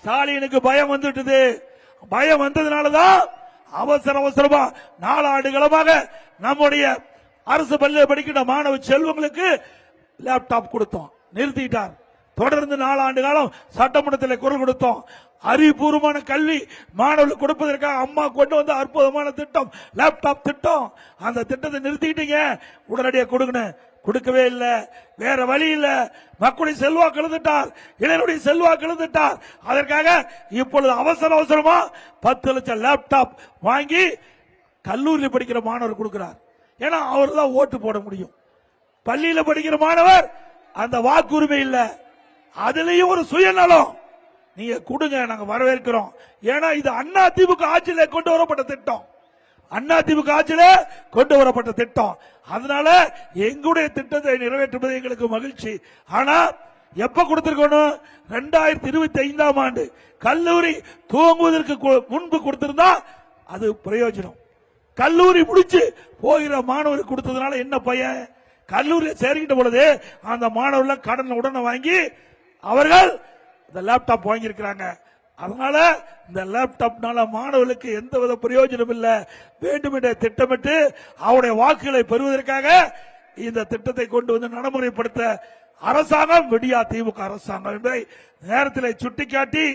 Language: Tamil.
ஸ்டாலினுக்கு பயம் வந்துட்டது. பயம் வந்ததுனாலதான் அவசரமா 4 ஆண்டு காலமாக நம்முடைய அரசு பள்ளியில் படிக்கின்ற மாணவ செல்வங்களுக்கு லேப்டாப் கொடுத்தோம், நிறுத்திட்டார். தொடர்ந்து 4 ஆண்டு காலம் சட்டமன்றத்தில் குரல் கொடுத்தோம். அறிவுபூர்வமான கல்வி மாணவர்களுக்கு கொடுப்பதற்காக அம்மா கொண்டு வந்த அற்புதமான திட்டம் லேப்டாப் திட்டம். அந்த திட்டத்தை நிறுத்திட்டீங்க, உடனடியாக கொடுக்கணும். கொடுக்கவே இல்லை, வேற வழி இல்ல. மக்களுடைய செல்வாக்கு இழந்துட்டார், இளைஞருடைய செல்வாக்கு இழந்துட்டார். அதற்காக இப்பொழுது அவசரமா 10 லட்சம் லேப்டாப் வாங்கி கல்லூரியில் படிக்கிற மாணவர் கொடுக்கிறார். ஏன்னா அவர் தான் ஓட்டு போட முடியும். பள்ளியில படிக்கிற மாணவர் அந்த வாக்குரிமை இல்ல, அதுலயும் ஒரு சுயநலம். நீங்க கொடுங்க, நாங்க வரவேற்கிறோம். ஏன்னா இது அண்ணா திமுக ஆட்சியில கொண்டு வரப்பட்ட திட்டம், அண்ணா திமுக ஆட்சியில கொண்டு வரப்பட்ட திட்டம். அதனால எங்களுடைய திட்டத்தை நிறைவேற்றுவது எங்களுக்கு மகிழ்ச்சி. ஆனா எப்ப கொடுத்திருக்கணும்? 2025ஆம் ஆண்டு கல்லூரி துவங்குவதற்கு முன்பு கொடுத்திருந்தா அது பிரயோஜனம். கல்லூரி முடிச்சு போகிற மாணவருக்கு கொடுத்ததுனால என்ன பையன்? கல்லூரியில் சேர்க்கிட்ட பொழுது அந்த மாணவர்கள் கடன் உடனே வாங்கி அவர்கள் இந்த லேப்டாப் வாங்கியிருக்கிறாங்க. அதனால இந்த லேப்டாப்னால மாணவர்களுக்கு எந்தவித பிரயோஜனம் இல்லை. வேண்டுமென்றே திட்டமிட்டு அவருடைய வாக்குகளை பெறுவதற்காக இந்த திட்டத்தை கொண்டு வந்து நடைமுறைப்படுத்த அரசாங்கம் விடியா திமுக அரசாங்கம் என்பதை நேரத்தில் சுட்டிக்காட்டி